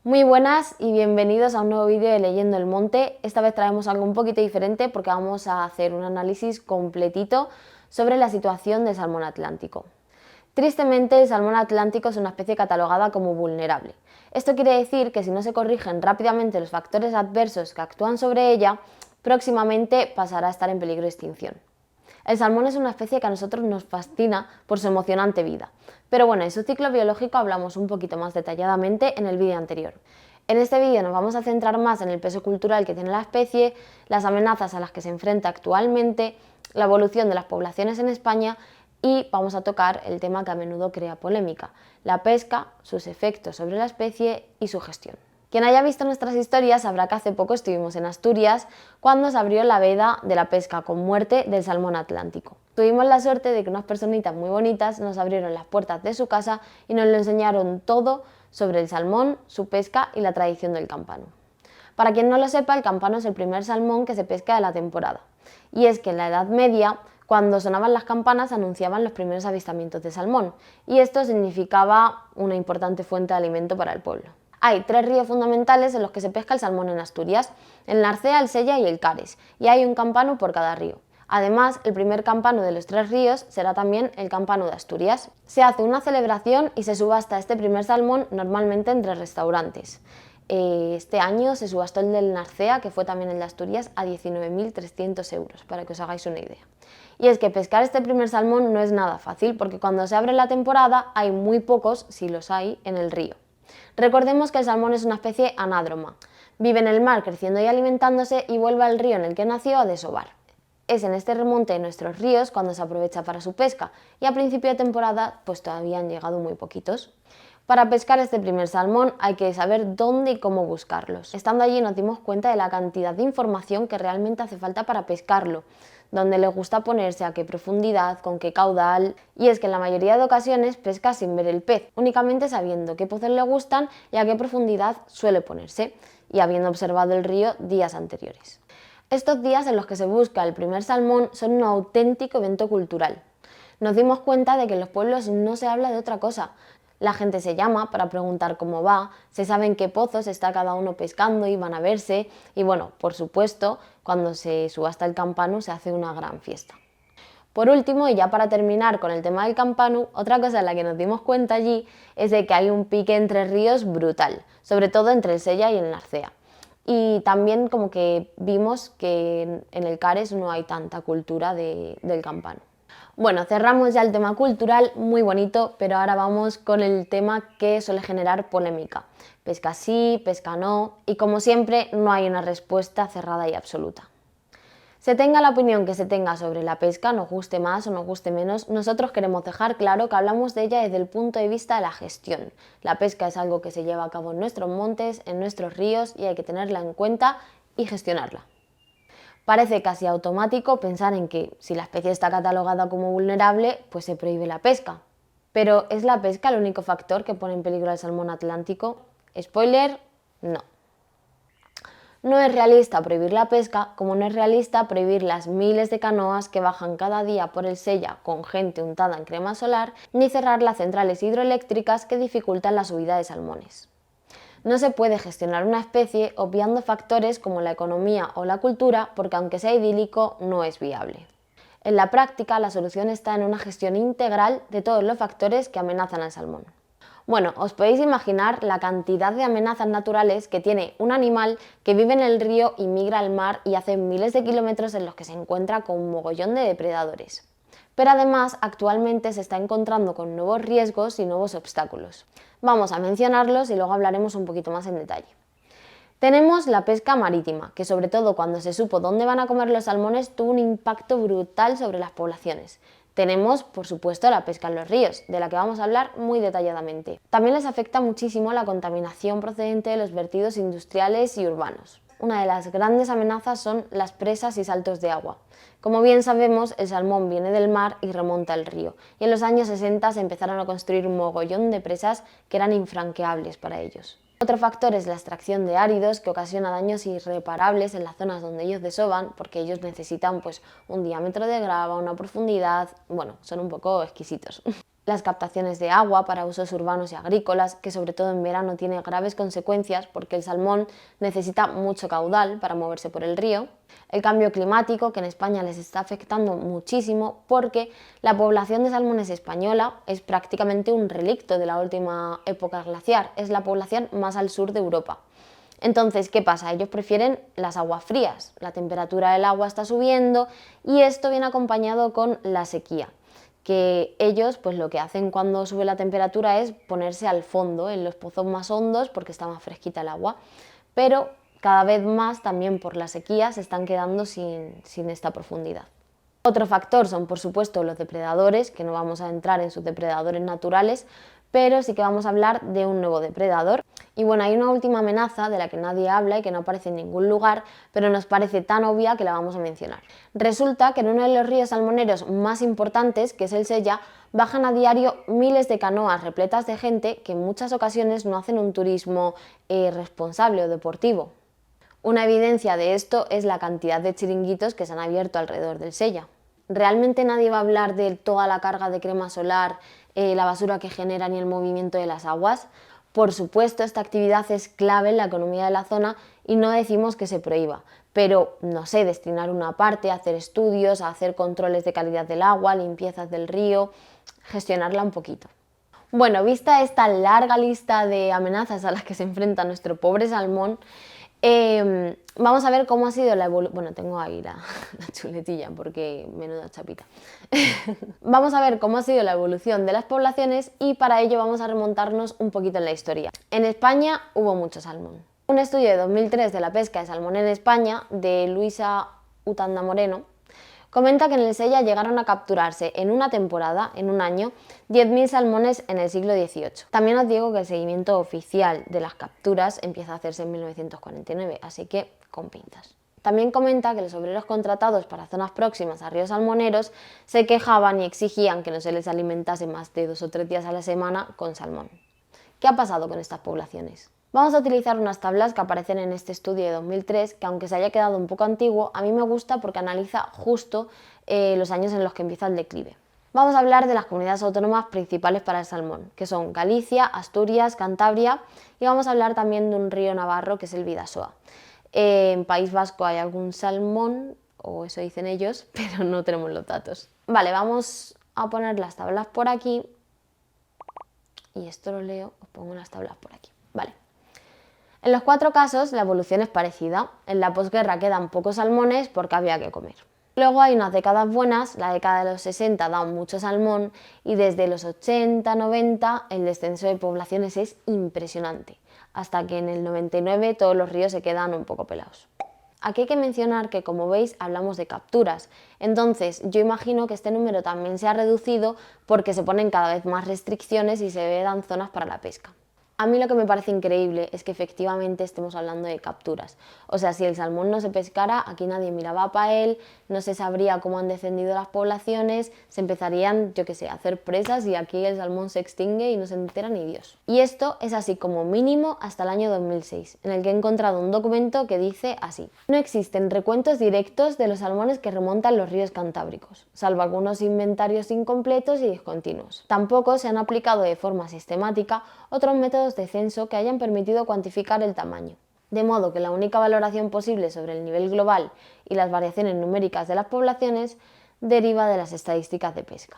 Muy buenas y bienvenidos a un nuevo vídeo de Leyendo el Monte. Esta vez traemos algo un poquito diferente porque vamos a hacer un análisis completito sobre la situación del salmón atlántico. Tristemente, el salmón atlántico es una especie catalogada como vulnerable. Esto quiere decir que si no se corrigen rápidamente los factores adversos que actúan sobre ella, próximamente pasará a estar en peligro de extinción. El salmón es una especie que a nosotros nos fascina por su emocionante vida. Pero bueno, en su ciclo biológico hablamos un poquito más detalladamente en el vídeo anterior. En este vídeo nos vamos a centrar más en el peso cultural que tiene la especie, las amenazas a las que se enfrenta actualmente, la evolución de las poblaciones en España y vamos a tocar el tema que a menudo crea polémica, la pesca, sus efectos sobre la especie y su gestión. Quien haya visto nuestras historias sabrá que hace poco estuvimos en Asturias cuando se abrió la veda de la pesca con muerte del salmón atlántico. Tuvimos la suerte de que unas personitas muy bonitas nos abrieron las puertas de su casa y nos lo enseñaron todo sobre el salmón, su pesca y la tradición del campano. Para quien no lo sepa, el campano es el primer salmón que se pesca de la temporada. Y es que en la Edad Media, cuando sonaban las campanas, anunciaban los primeros avistamientos de salmón, y esto significaba una importante fuente de alimento para el pueblo. Hay 3 ríos fundamentales en los que se pesca el salmón en Asturias: el Narcea, el Sella y el Cares, y hay un campano por cada río. Además, el primer campano de los 3 ríos será también el campano de Asturias. Se hace una celebración y se subasta este primer salmón normalmente entre restaurantes. Este año se subastó el del Narcea, que fue también el de Asturias, a 19.300 euros, para que os hagáis una idea. Y es que pescar este primer salmón no es nada fácil, porque cuando se abre la temporada hay muy pocos, si los hay, en el río. Recordemos que el salmón es una especie anádroma. Vive en el mar creciendo y alimentándose y vuelve al río en el que nació a desovar. Es en este remonte de nuestros ríos cuando se aprovecha para su pesca, y a principio de temporada pues todavía han llegado muy poquitos. Para pescar este primer salmón hay que saber dónde y cómo buscarlos. Estando allí nos dimos cuenta de la cantidad de información que realmente hace falta para pescarlo, dónde le gusta ponerse, a qué profundidad, con qué caudal, y es que en la mayoría de ocasiones pesca sin ver el pez, únicamente sabiendo qué pozos le gustan y a qué profundidad suele ponerse, y habiendo observado el río días anteriores. Estos días en los que se busca el primer salmón son un auténtico evento cultural. Nos dimos cuenta de que en los pueblos no se habla de otra cosa. La gente se llama para preguntar cómo va, se sabe en qué pozos está cada uno pescando y van a verse, y bueno, por supuesto, cuando se subasta el campano se hace una gran fiesta. Por último, y ya para terminar con el tema del campano, otra cosa en la que nos dimos cuenta allí es de que hay un pique entre ríos brutal, sobre todo entre el Sella y el Narcea. Y también como que vimos que en el Cares no hay tanta cultura del campano. Bueno, cerramos ya el tema cultural, muy bonito, pero ahora vamos con el tema que suele generar polémica. Pesca sí, pesca no, y como siempre no hay una respuesta cerrada y absoluta. Se tenga la opinión que se tenga sobre la pesca, nos guste más o nos guste menos, nosotros queremos dejar claro que hablamos de ella desde el punto de vista de la gestión. La pesca es algo que se lleva a cabo en nuestros montes, en nuestros ríos, y hay que tenerla en cuenta y gestionarla. Parece casi automático pensar en que si la especie está catalogada como vulnerable, pues se prohíbe la pesca. Pero ¿es la pesca el único factor que pone en peligro al salmón atlántico? Spoiler, no. No es realista prohibir la pesca, como no es realista prohibir las miles de canoas que bajan cada día por el Sella con gente untada en crema solar, ni cerrar las centrales hidroeléctricas que dificultan la subida de salmones. No se puede gestionar una especie obviando factores como la economía o la cultura, porque aunque sea idílico, no es viable. En la práctica, la solución está en una gestión integral de todos los factores que amenazan al salmón. Bueno, os podéis imaginar la cantidad de amenazas naturales que tiene un animal que vive en el río y migra al mar y hace miles de kilómetros en los que se encuentra con un mogollón de depredadores. Pero además, actualmente se está encontrando con nuevos riesgos y nuevos obstáculos. Vamos a mencionarlos y luego hablaremos un poquito más en detalle. Tenemos la pesca marítima, que sobre todo cuando se supo dónde van a comer los salmones tuvo un impacto brutal sobre las poblaciones. Tenemos, por supuesto, la pesca en los ríos, de la que vamos a hablar muy detalladamente. También les afecta muchísimo la contaminación procedente de los vertidos industriales y urbanos. Una de las grandes amenazas son las presas y saltos de agua. Como bien sabemos, el salmón viene del mar y remonta al río, y en los años 60 se empezaron a construir un mogollón de presas que eran infranqueables para ellos. Otro factor es la extracción de áridos, que ocasiona daños irreparables en las zonas donde ellos desovan, porque ellos necesitan un diámetro de grava, una profundidad, bueno, son un poco exquisitos. las captaciones de agua para usos urbanos y agrícolas, que sobre todo en verano tiene graves consecuencias porque el salmón necesita mucho caudal para moverse por el río, el cambio climático, que en España les está afectando muchísimo porque la población de salmones española es prácticamente un relicto de la última época glaciar, es la población más al sur de Europa. Entonces, ¿qué pasa? Ellos prefieren las aguas frías, la temperatura del agua está subiendo y esto viene acompañado con la sequía, que ellos pues lo que hacen cuando sube la temperatura es ponerse al fondo, en los pozos más hondos, porque está más fresquita el agua, pero cada vez más también por la sequía se están quedando sin esta profundidad. Otro factor son por supuesto los depredadores, que no vamos a entrar en sus depredadores naturales, pero sí que vamos a hablar de un nuevo depredador. Y bueno, hay una última amenaza de la que nadie habla y que no aparece en ningún lugar, pero nos parece tan obvia que la vamos a mencionar. Resulta que en uno de los ríos salmoneros más importantes, que es el Sella, bajan a diario miles de canoas repletas de gente que en muchas ocasiones no hacen un turismo responsable o deportivo. Una evidencia de esto es la cantidad de chiringuitos que se han abierto alrededor del Sella. ¿Realmente nadie va a hablar de toda la carga de crema solar, la basura que generan y el movimiento de las aguas? Por supuesto, esta actividad es clave en la economía de la zona y no decimos que se prohíba, pero no sé, destinar una parte a hacer estudios, a hacer controles de calidad del agua, limpiezas del río, gestionarla un poquito. Bueno, vista esta larga lista de amenazas a las que se enfrenta nuestro pobre salmón, vamos a ver cómo ha sido la evolución. Bueno, tengo ahí la chuletilla porque menuda chapita. Vamos a ver cómo ha sido la evolución de las poblaciones y para ello vamos a remontarnos un poquito en la historia. En España hubo mucho salmón. Un estudio de 2003 de la pesca de salmón en España, de Luisa Utanda Moreno, comenta que en el Sella llegaron a capturarse en una temporada, en un año, 10.000 salmones en el siglo XVIII. También os digo que el seguimiento oficial de las capturas empieza a hacerse en 1949, así que con pinzas. También comenta que los obreros contratados para zonas próximas a ríos salmoneros se quejaban y exigían que no se les alimentase más de 2 o 3 días a la semana con salmón. ¿Qué ha pasado con estas poblaciones? Vamos a utilizar unas tablas que aparecen en este estudio de 2003, que aunque se haya quedado un poco antiguo, a mí me gusta porque analiza justo los años en los que empieza el declive. Vamos a hablar de las comunidades autónomas principales para el salmón, que son Galicia, Asturias, Cantabria, y vamos a hablar también de un río navarro que es el Bidasoa. En País Vasco hay algún salmón, o eso dicen ellos, pero no tenemos los datos. Vale, vamos a poner las tablas por aquí, y esto lo leo, os pongo las tablas por aquí. Vale. En los 4 casos la evolución es parecida. En la posguerra quedan pocos salmones porque había que comer. Luego hay unas décadas buenas, la década de los 60 da mucho salmón y desde los 80, 90 el descenso de poblaciones es impresionante, hasta que en el 99 todos los ríos se quedan un poco pelados. Aquí hay que mencionar que, como veis, hablamos de capturas, entonces yo imagino que este número también se ha reducido porque se ponen cada vez más restricciones y se vedan zonas para la pesca. A mí lo que me parece increíble es que efectivamente estemos hablando de capturas. O sea, si el salmón no se pescara, aquí nadie miraba para él, no se sabría cómo han descendido las poblaciones, se empezarían, yo qué sé, a hacer presas y aquí el salmón se extingue y no se entera ni Dios. Y esto es así como mínimo hasta el año 2006, en el que he encontrado un documento que dice así: no existen recuentos directos de los salmones que remontan los ríos cantábricos, salvo algunos inventarios incompletos y discontinuos. Tampoco se han aplicado de forma sistemática otros métodos de censo que hayan permitido cuantificar el tamaño. De modo que la única valoración posible sobre el nivel global y las variaciones numéricas de las poblaciones deriva de las estadísticas de pesca.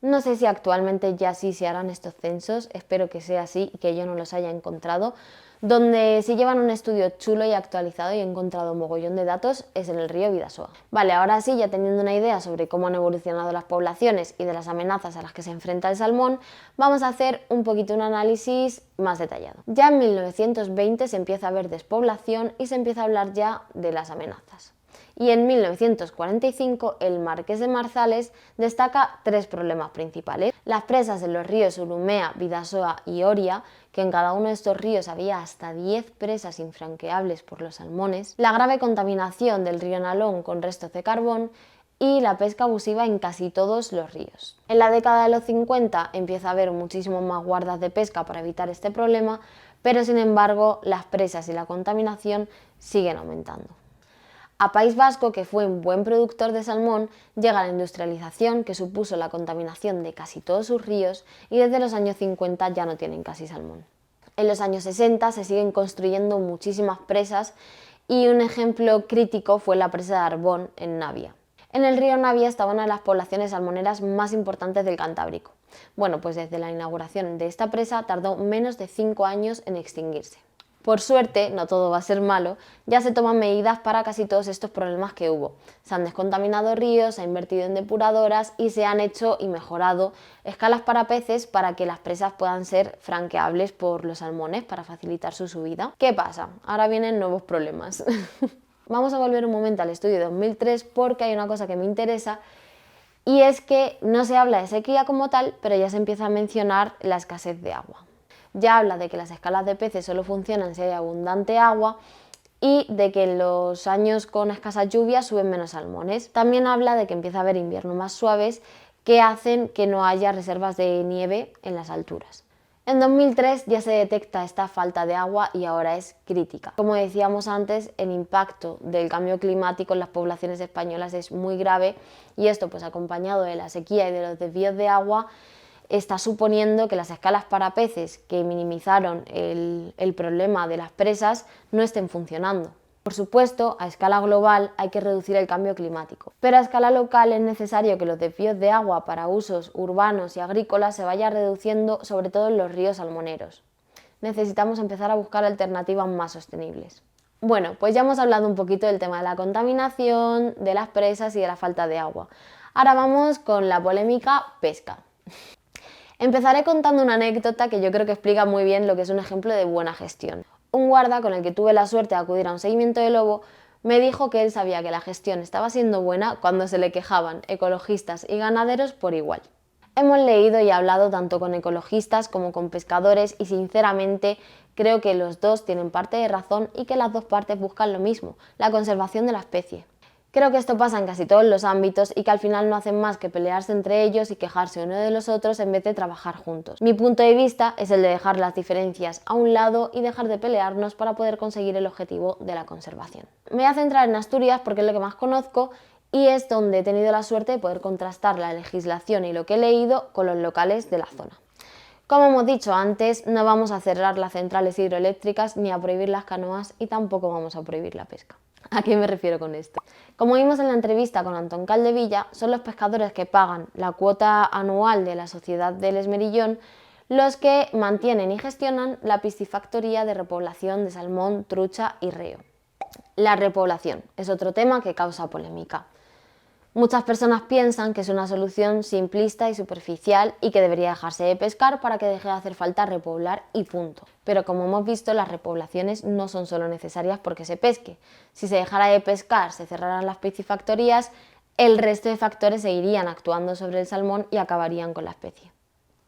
No sé si actualmente ya sí se harán estos censos, espero que sea así y que yo no los haya encontrado. Donde sí llevan un estudio chulo y actualizado y he encontrado un mogollón de datos es en el río Bidasoa. Vale, ahora sí, ya teniendo una idea sobre cómo han evolucionado las poblaciones y de las amenazas a las que se enfrenta el salmón, vamos a hacer un poquito un análisis más detallado. Ya en 1920 se empieza a ver despoblación y se empieza a hablar ya de las amenazas. Y en 1945 el Marqués de Marzales destaca 3 problemas principales: las presas en los ríos Urumea, Bidasoa y Oria, que en cada uno de estos ríos había hasta 10 presas infranqueables por los salmones, la grave contaminación del río Nalón con restos de carbón y la pesca abusiva en casi todos los ríos. En la década de los 50 empieza a haber muchísimo más guardas de pesca para evitar este problema, pero sin embargo las presas y la contaminación siguen aumentando. A País Vasco, que fue un buen productor de salmón, llega la industrialización, que supuso la contaminación de casi todos sus ríos, y desde los años 50 ya no tienen casi salmón. En los años 60 se siguen construyendo muchísimas presas y un ejemplo crítico fue la presa de Arbón en Navia. En el río Navia estaba una de las poblaciones salmoneras más importantes del Cantábrico. Bueno, pues desde la inauguración de esta presa tardó menos de 5 años en extinguirse. Por suerte, no todo va a ser malo, ya se toman medidas para casi todos estos problemas que hubo. Se han descontaminado ríos, se ha invertido en depuradoras y se han hecho y mejorado escalas para peces para que las presas puedan ser franqueables por los salmones para facilitar su subida. ¿Qué pasa? Ahora vienen nuevos problemas. Vamos a volver un momento al estudio de 2003 porque hay una cosa que me interesa y es que no se habla de sequía como tal, pero ya se empieza a mencionar la escasez de agua. Ya habla de que las escalas de peces solo funcionan si hay abundante agua y de que en los años con escasas lluvias suben menos salmones. También habla de que empieza a haber inviernos más suaves que hacen que no haya reservas de nieve en las alturas. En 2003 ya se detecta esta falta de agua y ahora es crítica. Como decíamos antes, el impacto del cambio climático en las poblaciones españolas es muy grave y esto, pues acompañado de la sequía y de los desvíos de agua, está suponiendo que las escalas para peces que minimizaron el problema de las presas no estén funcionando. Por supuesto, a escala global hay que reducir el cambio climático, pero a escala local es necesario que los desvíos de agua para usos urbanos y agrícolas se vayan reduciendo, sobre todo en los ríos salmoneros. Necesitamos empezar a buscar alternativas más sostenibles. Bueno, pues ya hemos hablado un poquito del tema de la contaminación, de las presas y de la falta de agua. Ahora vamos con la polémica pesca. Empezaré contando una anécdota que yo creo que explica muy bien lo que es un ejemplo de buena gestión. Un guarda con el que tuve la suerte de acudir a un seguimiento de lobo me dijo que él sabía que la gestión estaba siendo buena cuando se le quejaban ecologistas y ganaderos por igual. Hemos leído y hablado tanto con ecologistas como con pescadores y sinceramente creo que los dos tienen parte de razón y que las dos partes buscan lo mismo, la conservación de la especie. Creo que esto pasa en casi todos los ámbitos y que al final no hacen más que pelearse entre ellos y quejarse uno de los otros en vez de trabajar juntos. Mi punto de vista es el de dejar las diferencias a un lado y dejar de pelearnos para poder conseguir el objetivo de la conservación. Me voy a centrar en Asturias porque es lo que más conozco y es donde he tenido la suerte de poder contrastar la legislación y lo que he leído con los locales de la zona. Como hemos dicho antes, no vamos a cerrar las centrales hidroeléctricas ni a prohibir las canoas y tampoco vamos a prohibir la pesca. ¿A qué me refiero con esto? Como vimos en la entrevista con Antón Caldevilla, son los pescadores que pagan la cuota anual de la Sociedad del Esmerillón los que mantienen y gestionan la piscifactoría de repoblación de salmón, trucha y reo. La repoblación es otro tema que causa polémica. Muchas personas piensan que es una solución simplista y superficial y que debería dejarse de pescar para que deje de hacer falta repoblar y punto. Pero como hemos visto, las repoblaciones no son solo necesarias porque se pesque. Si se dejara de pescar, se cerraran las piscifactorías, el resto de factores seguirían actuando sobre el salmón y acabarían con la especie.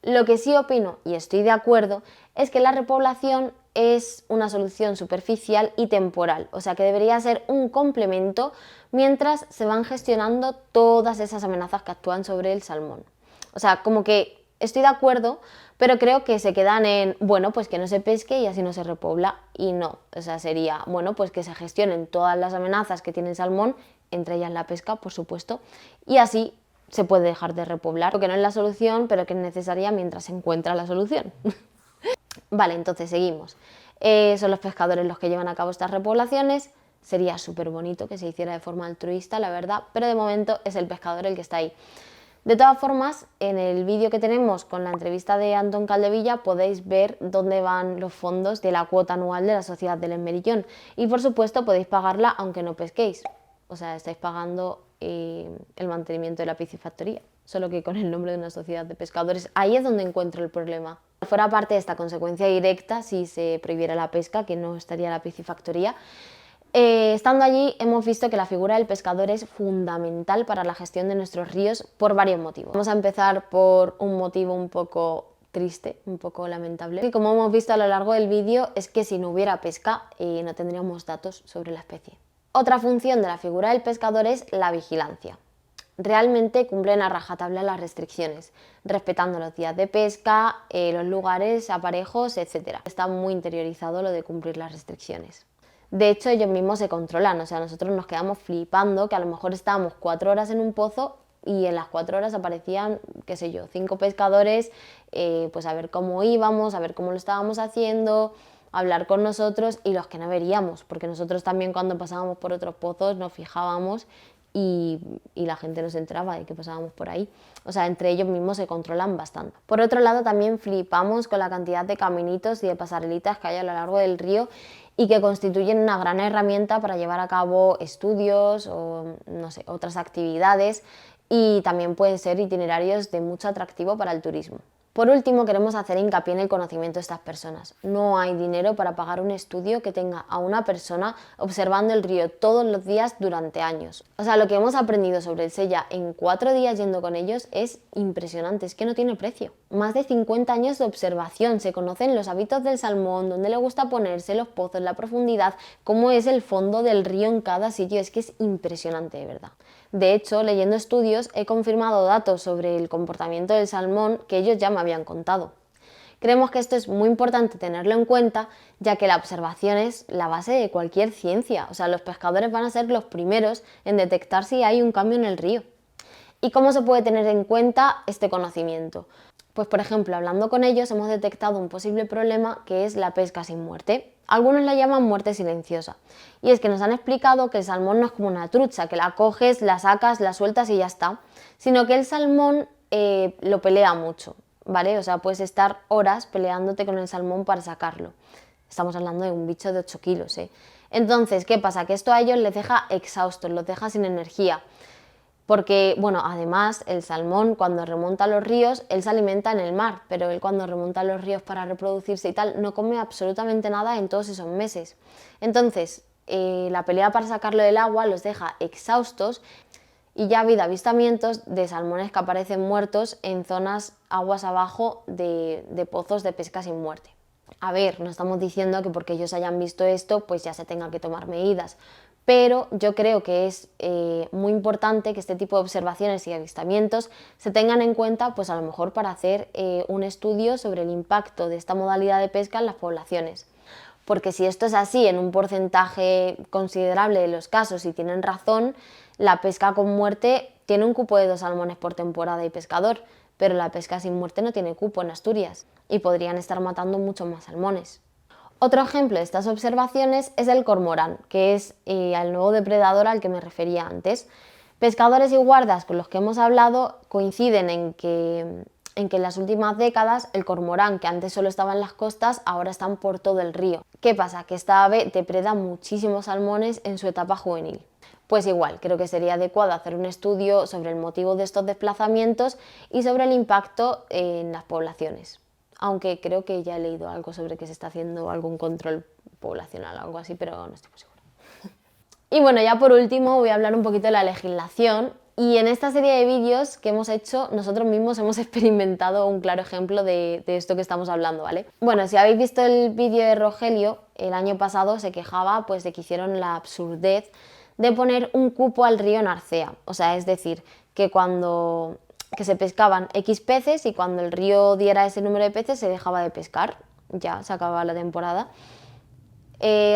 Lo que sí opino, y estoy de acuerdo, es que la repoblación es una solución superficial y temporal, o sea que debería ser un complemento mientras se van gestionando todas esas amenazas que actúan sobre el salmón. O sea, como que estoy de acuerdo, pero creo que se quedan en, bueno, pues que no se pesque y así no se repobla, y no, o sea, sería, bueno, pues que se gestionen todas las amenazas que tiene el salmón, entre ellas la pesca, por supuesto, y así se puede dejar de repoblar, que no es la solución, pero que es necesaria mientras se encuentra la solución. Vale, entonces seguimos. Son los pescadores los que llevan a cabo estas repoblaciones. Sería súper bonito que se hiciera de forma altruista, la verdad, pero de momento es el pescador el que está ahí. De todas formas, en el vídeo que tenemos con la entrevista de Antón Caldevilla podéis ver dónde van los fondos de la cuota anual de la Sociedad del Esmerillón y por supuesto podéis pagarla aunque no pesquéis. O sea, estáis pagando el mantenimiento de la piscifactoría, solo que con el nombre de una sociedad de pescadores. Ahí es donde encuentro el problema. Fuera parte de esta consecuencia directa, si se prohibiera la pesca, que no estaría la piscifactoría, estando allí hemos visto que la figura del pescador es fundamental para la gestión de nuestros ríos por varios motivos. Vamos a empezar por un motivo un poco triste, un poco lamentable. Y como hemos visto a lo largo del vídeo, es que si no hubiera pesca no tendríamos datos sobre la especie. Otra función de la figura del pescador es la vigilancia. Realmente cumplen a rajatabla las restricciones, respetando los días de pesca, los lugares, aparejos, etc. Está muy interiorizado lo de cumplir las restricciones. De hecho, ellos mismos se controlan, o sea, nosotros nos quedamos flipando que a lo mejor estábamos 4 horas en un pozo y en las 4 horas aparecían, qué sé yo, 5 pescadores, pues a ver cómo íbamos, a ver cómo lo estábamos haciendo, hablar con nosotros, y los que no veríamos, porque nosotros también cuando pasábamos por otros pozos nos fijábamos y la gente no se enteraba de que pasábamos por ahí. O sea, entre ellos mismos se controlan bastante. Por otro lado, también flipamos con la cantidad de caminitos y de pasarelitas que hay a lo largo del río y que constituyen una gran herramienta para llevar a cabo estudios o, no sé, otras actividades, y también pueden ser itinerarios de mucho atractivo para el turismo. Por último, queremos hacer hincapié en el conocimiento de estas personas. No hay dinero para pagar un estudio que tenga a una persona observando el río todos los días durante años. O sea, lo que hemos aprendido sobre el Sella en 4 días yendo con ellos es impresionante, es que no tiene precio. Más de 50 años de observación, se conocen los hábitos del salmón, dónde le gusta ponerse, los pozos, la profundidad, cómo es el fondo del río en cada sitio, es que es impresionante, de verdad. De hecho, leyendo estudios he confirmado datos sobre el comportamiento del salmón que ellos ya me habían contado. Creemos que esto es muy importante tenerlo en cuenta, ya que la observación es la base de cualquier ciencia. O sea, los pescadores van a ser los primeros en detectar si hay un cambio en el río. ¿Y cómo se puede tener en cuenta este conocimiento? Pues por ejemplo, hablando con ellos hemos detectado un posible problema, que es la pesca sin muerte. Algunos la llaman muerte silenciosa, y es que nos han explicado que el salmón no es como una trucha, que la coges, la sacas, la sueltas y ya está, sino que el salmón lo pelea mucho, ¿vale? O sea, puedes estar horas peleándote con el salmón para sacarlo. Estamos hablando de un bicho de 8 kilos, ¿eh? Entonces, ¿qué pasa? Que esto a ellos les deja exhaustos, los deja sin energía. Porque, bueno, además el salmón cuando remonta a los ríos, él se alimenta en el mar, pero él cuando remonta a los ríos para reproducirse y tal, no come absolutamente nada en todos esos meses. Entonces, la pelea para sacarlo del agua los deja exhaustos, y ya ha habido avistamientos de salmones que aparecen muertos en zonas aguas abajo de pozos de pesca sin muerte. A ver, no estamos diciendo que porque ellos hayan visto esto, pues ya se tengan que tomar medidas, pero yo creo que es muy importante que este tipo de observaciones y avistamientos se tengan en cuenta, pues a lo mejor para hacer un estudio sobre el impacto de esta modalidad de pesca en las poblaciones. Porque si esto es así en un porcentaje considerable de los casos y tienen razón, la pesca con muerte tiene un cupo de 2 salmones por temporada y pescador, pero la pesca sin muerte no tiene cupo en Asturias y podrían estar matando muchos más salmones. Otro ejemplo de estas observaciones es el cormorán, que es el nuevo depredador al que me refería antes. Pescadores y guardas con los que hemos hablado coinciden en que en las últimas décadas el cormorán, que antes solo estaba en las costas, ahora están por todo el río. ¿Qué pasa? Que esta ave depreda muchísimos salmones en su etapa juvenil. Pues igual, creo que sería adecuado hacer un estudio sobre el motivo de estos desplazamientos y sobre el impacto en las poblaciones. Aunque creo que ya he leído algo sobre que se está haciendo algún control poblacional o algo así, pero no estoy muy segura. Y bueno, ya por último voy a hablar un poquito de la legislación, y en esta serie de vídeos que hemos hecho nosotros mismos hemos experimentado un claro ejemplo de esto que estamos hablando, ¿vale? Bueno, si habéis visto el vídeo de Rogelio, el año pasado se quejaba pues de que hicieron la absurdez de poner un cupo al río Narcea. O sea, es decir, que se pescaban X peces y cuando el río diera ese número de peces se dejaba de pescar, ya se acababa la temporada.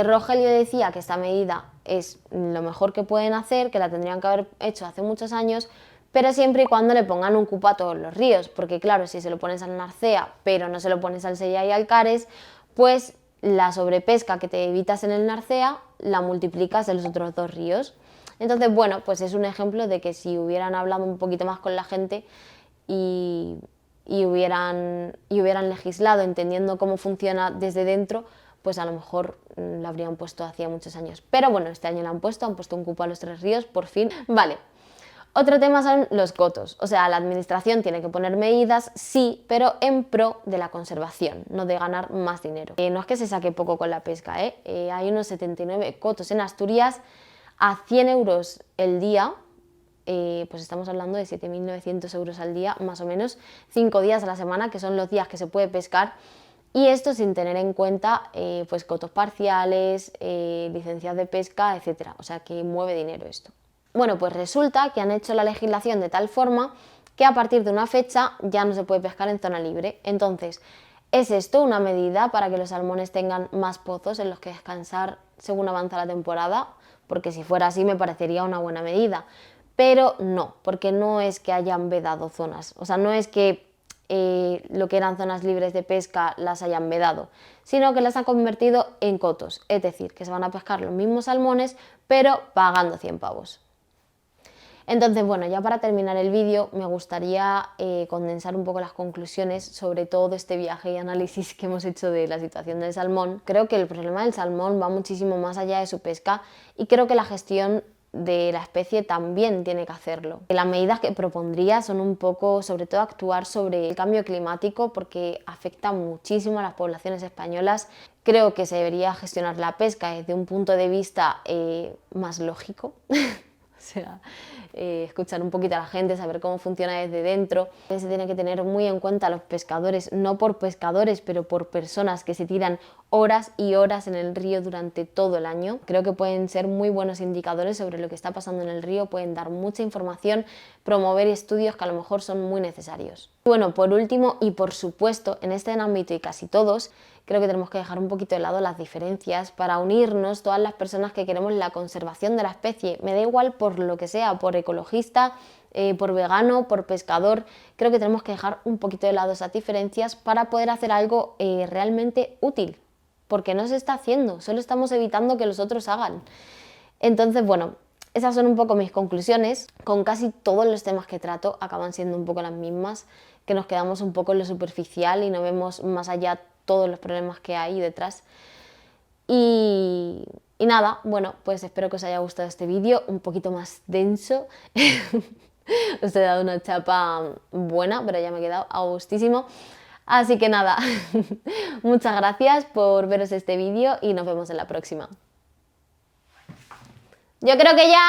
Rogelio decía que esta medida es lo mejor que pueden hacer, que la tendrían que haber hecho hace muchos años, pero siempre y cuando le pongan un cupo a todos los ríos, porque claro, si se lo pones al Narcea pero no se lo pones al Sella y al Cares, pues la sobrepesca que te evitas en el Narcea la multiplicas en los otros 2 ríos. Entonces, bueno, pues es un ejemplo de que si hubieran hablado un poquito más con la gente y hubieran legislado entendiendo cómo funciona desde dentro, pues a lo mejor lo habrían puesto hacía muchos años. Pero bueno, este año lo han puesto un cupo a los 3 ríos, por fin. Vale. Otro tema son los cotos. O sea, la administración tiene que poner medidas, sí, pero en pro de la conservación, no de ganar más dinero. No es que se saque poco con la pesca, ¿eh? Hay unos 79 cotos en Asturias a 100 euros el día. Pues estamos hablando de 7.900 euros al día, más o menos, 5 días a la semana, que son los días que se puede pescar. Y esto sin tener en cuenta pues cotos parciales, licencias de pesca, etc. O sea que mueve dinero esto. Bueno, pues resulta que han hecho la legislación de tal forma que a partir de una fecha ya no se puede pescar en zona libre. Entonces, ¿Es esto una medida para que los salmones tengan más pozos en los que descansar según avanza la temporada? Porque si fuera así me parecería una buena medida. Pero no, porque no es que hayan vedado zonas. O sea, no es que lo que eran zonas libres de pesca las hayan vedado, sino que las han convertido en cotos. Es decir, que se van a pescar los mismos salmones, pero pagando 100 pavos. Entonces, bueno, ya para terminar el vídeo me gustaría condensar un poco las conclusiones sobre todo este viaje y análisis que hemos hecho de la situación del salmón. Creo que el problema del salmón va muchísimo más allá de su pesca y creo que la gestión de la especie también tiene que hacerlo. Las medidas que propondría son un poco, sobre todo, actuar sobre el cambio climático porque afecta muchísimo a las poblaciones españolas. Creo que se debería gestionar la pesca desde un punto de vista más lógico. O sea, escuchar un poquito a la gente, saber cómo funciona desde dentro. Se tiene que tener muy en cuenta a los pescadores, no por pescadores, pero por personas que se tiran horas y horas en el río durante todo el año. Creo que pueden ser muy buenos indicadores sobre lo que está pasando en el río, pueden dar mucha información, promover estudios que a lo mejor son muy necesarios. Bueno, por último y por supuesto, en este ámbito y casi todos, creo que tenemos que dejar un poquito de lado las diferencias para unirnos todas las personas que queremos la conservación de la especie. Me da igual por lo que sea, por ecologista, por vegano, por pescador. Creo que tenemos que dejar un poquito de lado esas diferencias para poder hacer algo realmente útil. Porque no se está haciendo, solo estamos evitando que los otros hagan. Entonces, bueno, esas son un poco mis conclusiones. Con casi todos los temas que trato acaban siendo un poco las mismas, que nos quedamos un poco en lo superficial y no vemos más allá todos los problemas que hay detrás. Y nada, bueno, pues espero que os haya gustado este vídeo, un poquito más denso. Os he dado una chapa buena, pero ya me he quedado a gustísimo. Así que nada, muchas gracias por veros este vídeo y nos vemos en la próxima. Yo creo que ya...